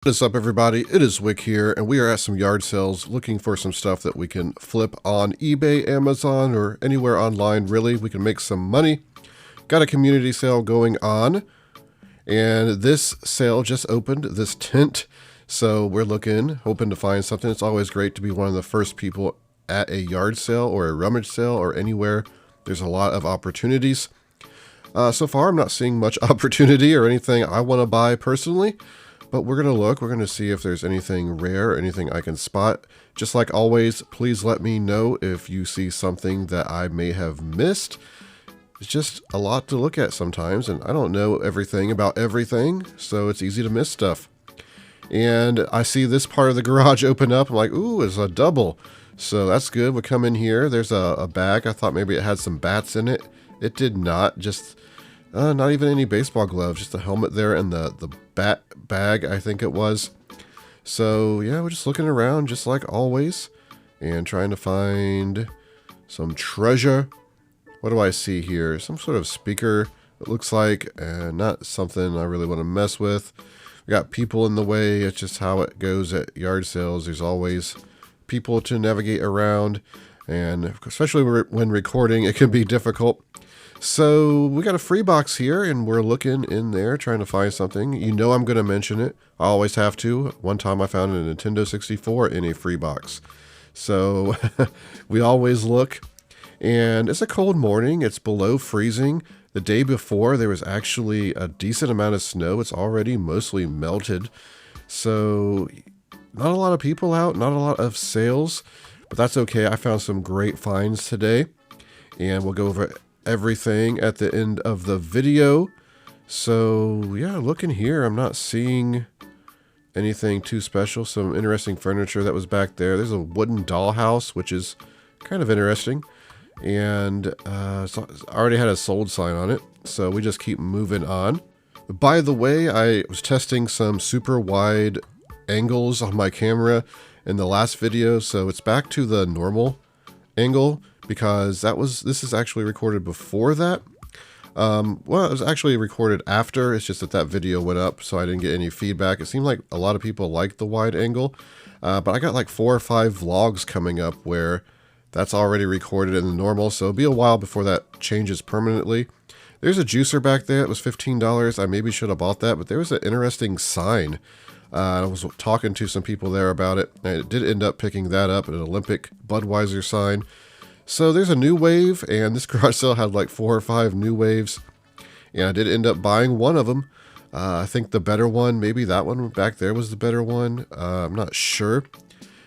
What is up, everybody? It is Wick here, and we are at some yard sales looking for some stuff that we can flip on eBay, Amazon, or anywhere online, really. We can make some money. Got a community sale going on, and this sale just opened, this tent. So we're hoping to find something. It's always great to be one of the first people at a yard sale or a rummage sale or anywhere. There's a lot of opportunities. So far, I'm not seeing much opportunity or anything I want to buy personally. But we're going to look. We're going to see if there's anything rare, anything I can spot. Just like always, please let me know if you see something that I may have missed. It's just a lot to look at sometimes, and I don't know everything about everything, so it's easy to miss stuff. And I see this part of the garage open up. I'm like, ooh, it's a double. So that's good. We come in here. There's a bag. I thought maybe it had some bats in it. It did not. Just not even any baseball gloves, just a helmet there and the bat bag, I think it was. So yeah, we're just looking around just like always and trying to find some treasure. What do I see here? Some sort of speaker, it looks like, and not something I really want to mess with. We got people in the way. It's just how it goes at yard sales. There's always people to navigate around, and especially when recording, it can be difficult. So we got a free box here, and we're looking in there trying to find something. You know I'm going to mention it. I always have to. One time I found a Nintendo 64 in a free box. So we always look. And it's a cold morning. It's below freezing. The day before there was actually a decent amount of snow. It's already mostly melted. So not a lot of people out, not a lot of sales. But that's okay. I found some great finds today. And we'll go over everything at the end of the video. So yeah, looking here, I'm not seeing anything too special. Some interesting furniture that was back there. There's a wooden dollhouse, which is kind of interesting, and so already had a sold sign on it, so we just keep moving on. By the way, I was testing some super wide angles on my camera in the last video, so it's back to the normal angle, because this is actually recorded before that. Well, it was actually recorded after. It's just that video went up, so I didn't get any feedback. It seemed like a lot of people liked the wide angle, but I got like 4 or 5 vlogs coming up where that's already recorded in the normal, so it'll be a while before that changes permanently. There's a juicer back there. It was $15. I maybe should have bought that, but there was an interesting sign. I was talking to some people there about it, and it did end up picking that up, an Olympic Budweiser sign. So there's a new wave, and this garage sale had like 4 or 5 new waves, and I did end up buying one of them. I think the better one, maybe that one back there was the better one. I'm not sure.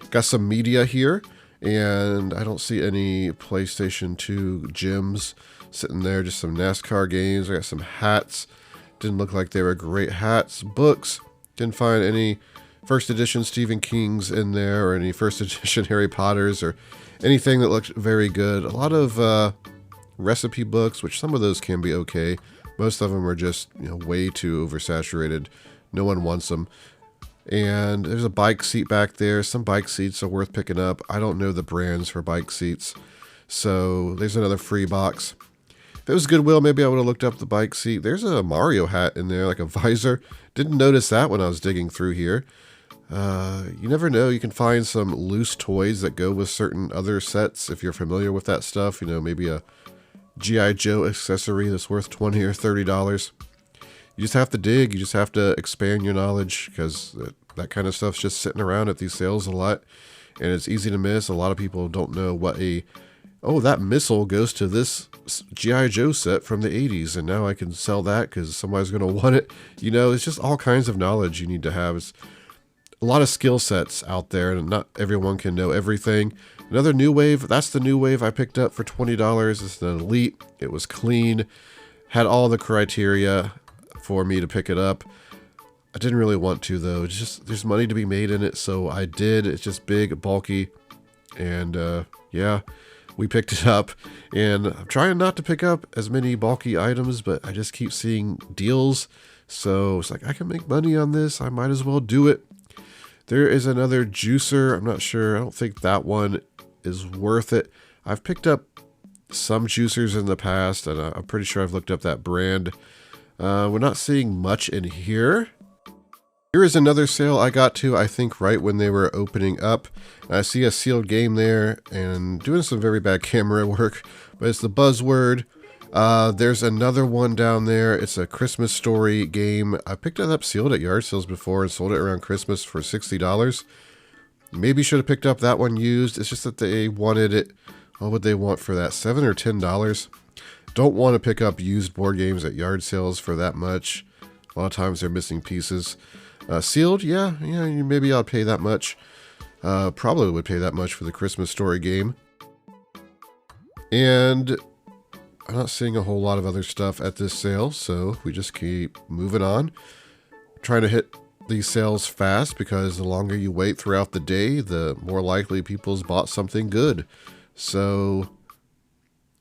Got some media here, and I don't see any PlayStation 2 gyms sitting there, just some NASCAR games. I got some hats. Didn't look like they were great hats. Books. Didn't find any first edition Stephen King's in there, or any first edition Harry Potter's, or anything that looked very good. A lot of recipe books, which some of those can be okay. Most of them are just, way too oversaturated. No one wants them. And there's a bike seat back there. Some bike seats are worth picking up. I don't know the brands for bike seats. So there's another free box. If it was Goodwill, maybe I would have looked up the bike seat. There's a Mario hat in there, like a visor. Didn't notice that when I was digging through here. You never know. You can find some loose toys that go with certain other sets if you're familiar with that stuff. Maybe a G.I. Joe accessory that's worth $20 or $30. You just have to dig. You just have to expand your knowledge, because that kind of stuff's just sitting around at these sales a lot, and it's easy to miss. A lot of people don't know what that missile goes to this G.I. Joe set from the 80s, and now I can sell that because somebody's going to want it. It's just all kinds of knowledge you need to have. It's a lot of skill sets out there, and not everyone can know everything. Another new wave. That's the new wave I picked up for $20. It's an Elite. It was clean. Had all the criteria for me to pick it up. I didn't really want to, though. It's just, there's money to be made in it, so I did. It's just big, bulky, and yeah, we picked it up. And I'm trying not to pick up as many bulky items, but I just keep seeing deals. So it's like, I can make money on this. I might as well do it. There is another juicer. I'm not sure. I don't think that one is worth it. I've picked up some juicers in the past, and I'm pretty sure I've looked up that brand. We're not seeing much in here. Here is another sale I got to, I think, right when they were opening up. I see a sealed game there and doing some very bad camera work, but it's the buzzword. There's another one down there. It's a Christmas Story game. I picked it up sealed at yard sales before and sold it around Christmas for $60. Maybe should have picked up that one used. It's just that they wanted it. What would they want for that? $7 or $10? Don't want to pick up used board games at yard sales for that much. A lot of times they're missing pieces. Sealed, yeah, maybe I'll pay that much. Probably would pay that much for the Christmas Story game. And I'm not seeing a whole lot of other stuff at this sale, so we just keep moving on. Trying to hit these sales fast because the longer you wait throughout the day, the more likely people's bought something good. So,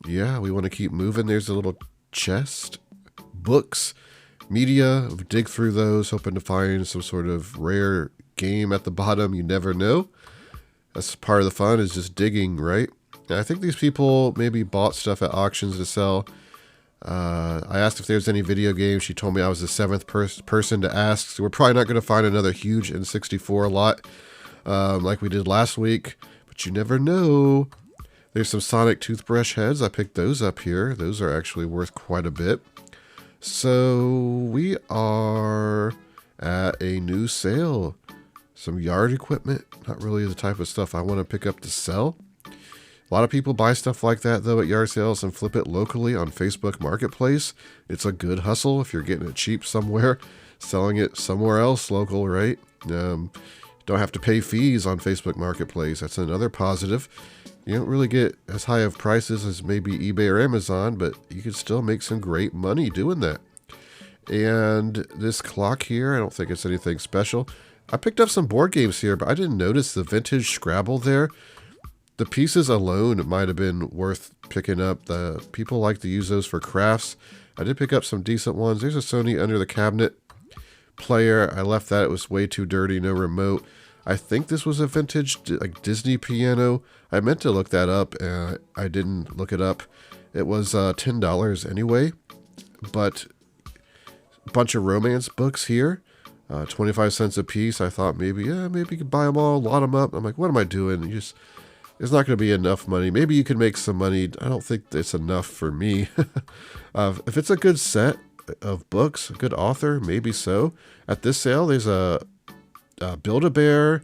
yeah, we want to keep moving. There's a little chest. Books. Media, dig through those, hoping to find some sort of rare game at the bottom. You never know. That's part of the fun, is just digging, right? And I think these people maybe bought stuff at auctions to sell. I asked if there's any video games. She told me I was the seventh person to ask. So we're probably not going to find another huge N64 lot like we did last week. But you never know. There's some Sonic toothbrush heads. I picked those up here. Those are actually worth quite a bit. So we are at a new sale. Some yard equipment. Not really the type of stuff I want to pick up to sell. A lot of people buy stuff like that, though, at yard sales and flip it locally on Facebook Marketplace. It's a good hustle if you're getting it cheap somewhere, selling it somewhere else local, right? Don't have to pay fees on Facebook Marketplace. That's another positive. You don't really get as high of prices as maybe eBay or Amazon, but you can still make some great money doing that. And this clock here, I don't think it's anything special. I picked up some board games here, but I didn't notice the vintage Scrabble there. The pieces alone might have been worth picking up. The people like to use those for crafts. I did pick up some decent ones. There's a Sony under the cabinet player. I left that. It was way too dirty, no remote. I think this was a vintage like Disney piano. I meant to look that up, and I didn't look it up. It was $10 anyway, but a bunch of romance books here, 25 cents a piece. I thought maybe you could buy them all, lot them up. I'm like, what am I doing? It's not going to be enough money. Maybe you can make some money. I don't think it's enough for me. If it's a good set of books, a good author, maybe so. At this sale, there's a Build-A-Bear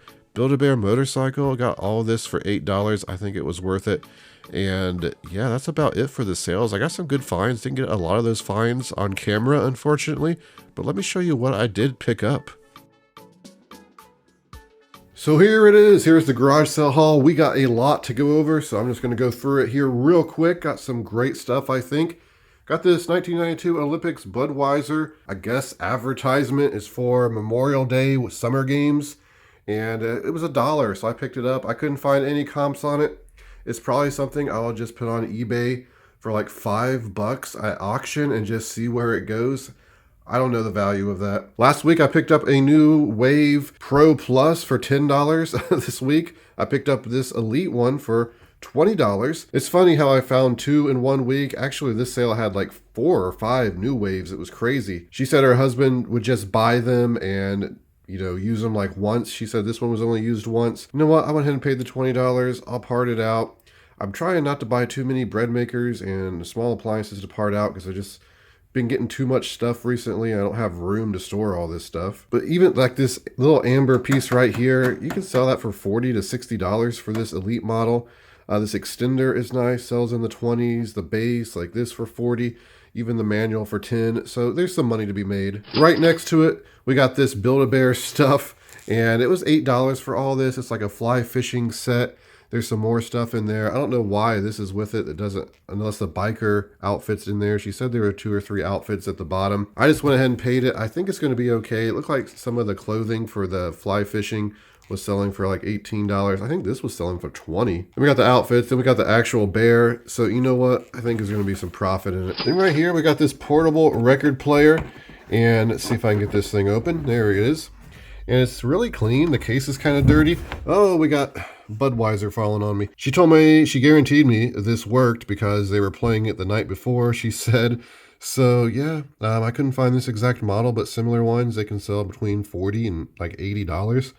motorcycle. Got all of this for $8. I think it was worth it. And yeah, that's about it for the sales. I got some good finds. Didn't get a lot of those finds on camera, unfortunately. But let me show you what I did pick up. So here it is. Here's the garage sale haul. We got a lot to go over, so I'm just going to go through it here real quick. Got some great stuff, I think. Got this 1992 Olympics Budweiser. I guess advertisement is for Memorial Day with Summer Games. And it was $1, so I picked it up. I couldn't find any comps on it. It's probably something I'll just put on eBay for like $5 at auction and just see where it goes. I don't know the value of that. Last week I picked up a new Wave Pro Plus for $10. This week I picked up this Elite one for $20. It's funny how I found two in 1 week. Actually, this sale had like 4 or 5 new Waves. It was crazy. She said her husband would just buy them and use them like once. She said this one was only used once. You know what? I went ahead and paid the $20. I'll part it out. I'm trying not to buy too many bread makers and small appliances to part out because I just been getting too much stuff recently. I don't have room to store all this stuff. But even like this little amber piece right here, you can sell that for $40 to $60 for this Elite model. This extender is nice, sells in the 20s. The base like this for $40, even the manual for $10. So there's some money to be made. Right next to it, we got this Build-A-Bear stuff, and it was $8 for all this. It's like a fly fishing set. There's some more stuff in there. I don't know why this is with it. It doesn't, unless the biker outfit's in there. She said there were 2 or 3 outfits at the bottom. I just went ahead and paid it. I think it's going to be okay. It looked like some of the clothing for the fly fishing was selling for like $18. I think this was selling for $20. And we got the outfits, then we got the actual bear. So you know what? I think there's going to be some profit in it. Then right here, we got this portable record player. And let's see if I can get this thing open. There it is. And it's really clean. The case is kind of dirty. Oh, we got Budweiser falling on me. She told me, she guaranteed me this worked because they were playing it the night before, she said. So yeah, I couldn't find this exact model, but similar ones, they can sell between $40 and like $80.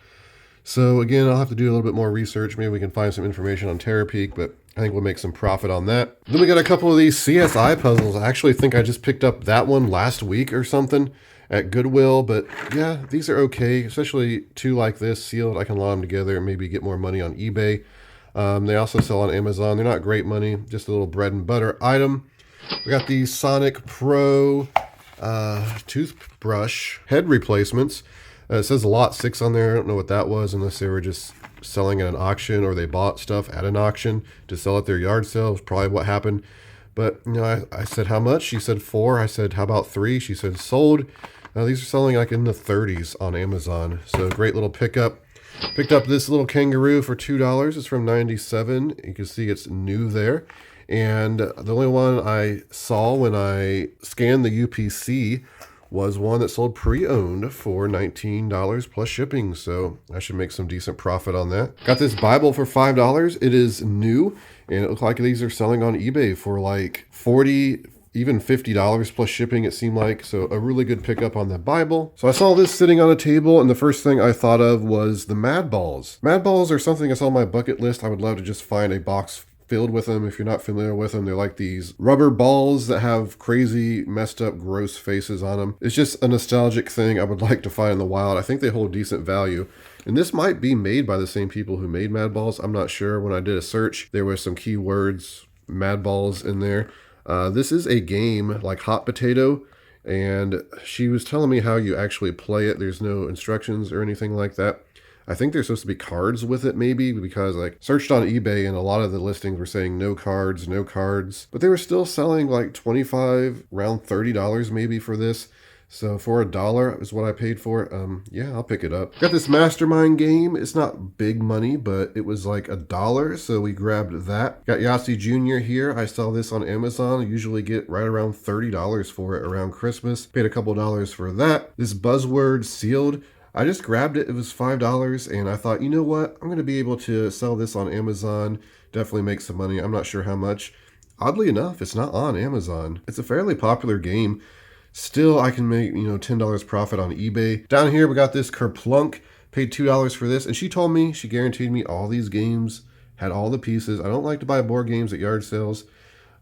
So again, I'll have to do a little bit more research. Maybe we can find some information on Terapeak, but I think we'll make some profit on that. Then we got a couple of these CSI puzzles. I actually think I just picked up that one last week or something at Goodwill, but yeah, these are okay, especially two like this sealed. I can lot them together and maybe get more money on eBay. They also sell on Amazon. They're not great money, just a little bread and butter item. We got the Sonic Pro toothbrush head replacements. It says a lot 6 on there. I don't know what that was, unless they were just selling at an auction or they bought stuff at an auction to sell at their yard sale. It's probably what happened. But you know, I said how much? She said 4. I said how about 3? She said sold. These are selling like in the 30s on Amazon. So great little pickup. Picked up this little kangaroo for $2. It's from '97. You can see it's new there. And the only one I saw when I scanned the UPC was one that sold pre-owned for $19 plus shipping. So I should make some decent profit on that. Got this Bible for $5. It is new, and it looks like these are selling on eBay for like $40, even $50 plus shipping, it seemed like. So a really good pickup on the Bible. So I saw this sitting on a table, and the first thing I thought of was the Mad Balls. Mad Balls are something that's on my bucket list. I would love to just find a box filled with them. If you're not familiar with them, they're like these rubber balls that have crazy, messed up, gross faces on them. It's just a nostalgic thing I would like to find in the wild. I think they hold decent value. And this might be made by the same people who made Mad Balls. I'm not sure. When I did a search, there were some keywords, Mad Balls, in there. This is a game like Hot Potato, and she was telling me how you actually play it. There's no instructions or anything like that. I think there's supposed to be cards with it, maybe, because I searched on eBay and a lot of the listings were saying no cards, no cards. But they were still selling like $25, around $30 maybe for this. So for $1 is what I paid for it. Yeah, I'll pick it up. Got this Mastermind game. It's not big money, but it was like $1, so we grabbed that. Got Yahtzee Jr. here. I saw this on Amazon. I usually get right around $30 for it around Christmas. Paid a couple dollars for that. This Buzzword sealed. I just grabbed it. It was $5, and I thought, you know what? I'm going to be able to sell this on Amazon. Definitely make some money. I'm not sure how much. Oddly enough, it's not on Amazon. It's a fairly popular game. Still, I can make, $10 profit on eBay. Down here, we got this Kerplunk. Paid $2 for this, and she told me, she guaranteed me all these games had all the pieces. I don't like to buy board games at yard sales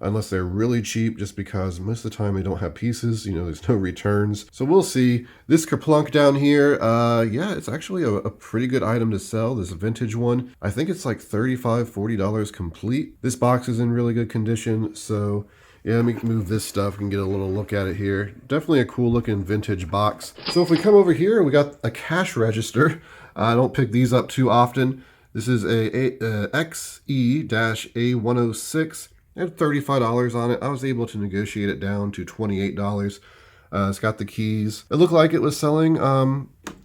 unless they're really cheap, just because most of the time they don't have pieces. There's no returns. So we'll see. This Kerplunk down here, yeah, it's actually a pretty good item to sell. This vintage one. I think it's like $35, $40 complete. This box is in really good condition, so yeah, let me move this stuff and get a little look at it here. Definitely a cool looking vintage box. So if we come over here, we got a cash register. I don't pick these up too often. This is a XE-A106. It had $35 on it. I was able to negotiate it down to $28. It's got the keys. It looked like it was selling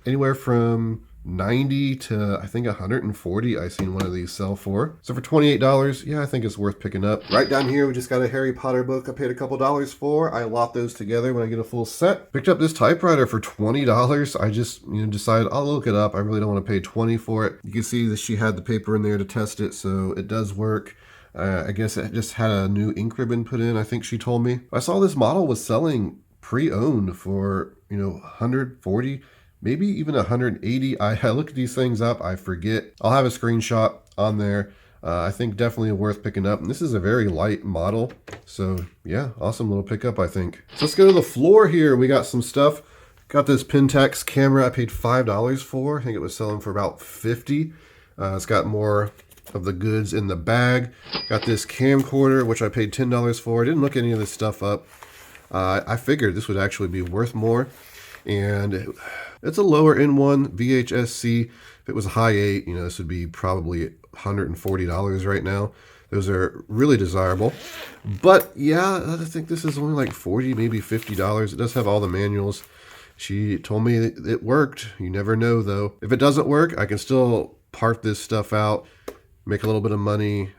anywhere from 90 to I think 140. I seen one of these sell for. So for $28, yeah, I think it's worth picking up. Right down here, we just got a Harry Potter book. I paid a couple dollars for. I lot those together when I get a full set. Picked up this typewriter for $20. I just decided I'll look it up. I really don't want to pay $20 for it. You can see that she had the paper in there to test it, so it does work. I guess it just had a new ink ribbon put in, I think she told me. I saw this model was selling pre-owned for, $140, maybe even $180. I look at these things up, I forget. I'll have a screenshot on there. I think definitely worth picking up. And this is a very light model. So yeah, awesome little pickup, I think. So let's go to the floor here. We got some stuff. Got this Pentax camera I paid $5 for. I think it was selling for about $50. It's got more of the goods in the bag. Got this camcorder, which I paid $10 for. I didn't look any of this stuff up. I figured this would actually be worth more. And it's a lower end one, VHS-C. If it was a high 8, this would be probably $140 right now. Those are really desirable. But yeah, I think this is only like $40, maybe $50. It does have all the manuals. She told me it worked. You never know though. If it doesn't work, I can still part this stuff out, make a little bit of money.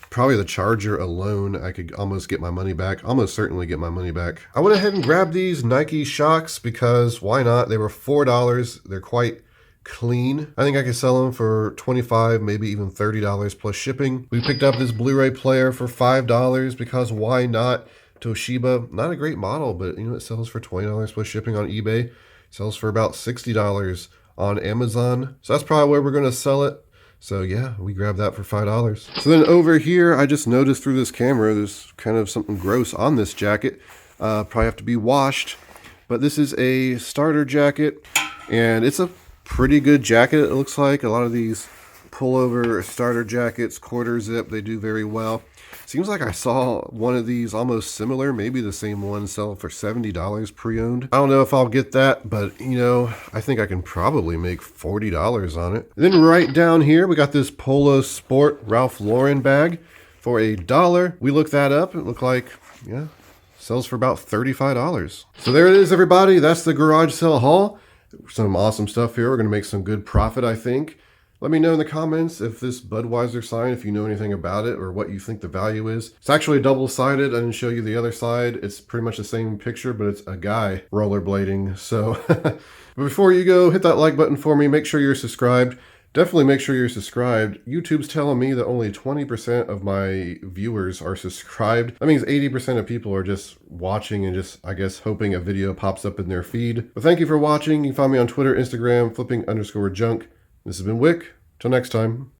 Probably the charger alone, I could almost get my money back. Almost certainly get my money back. I went ahead and grabbed these Nike Shocks because why not? They were $4. They're quite clean. I think I could sell them for $25, maybe even $30 plus shipping. We picked up this Blu-ray player for $5 because why not? Toshiba, not a great model, but it sells for $20 plus shipping on eBay. Sells for about $60 on Amazon. So that's probably where we're going to sell it. So yeah, we grabbed that for $5. So then over here, I just noticed through this camera, there's kind of something gross on this jacket. Probably have to be washed. But this is a starter jacket, and it's a pretty good jacket, it looks like. A lot of these pullover starter jackets, quarter zip, they do very well. Seems like I saw one of these almost similar, maybe the same one, sell for $70 pre-owned. I don't know if I'll get that, but I think I can probably make $40 on it. And then right down here, we got this Polo Sport Ralph Lauren bag for $1. We looked that up. It looked like, yeah, sells for about $35. So there it is, everybody. That's the garage sale haul. Some awesome stuff here. We're going to make some good profit, I think. Let me know in the comments if this Budweiser sign, if you know anything about it or what you think the value is. It's actually double-sided. I didn't show you the other side. It's pretty much the same picture, but it's a guy rollerblading. So but before you go, hit that like button for me. Make sure you're subscribed. Definitely make sure you're subscribed. YouTube's telling me that only 20% of my viewers are subscribed. That means 80% of people are just watching and just, I guess, hoping a video pops up in their feed. But thank you for watching. You can find me on Twitter, Instagram, flipping_junk. This has been Wick. Till next time.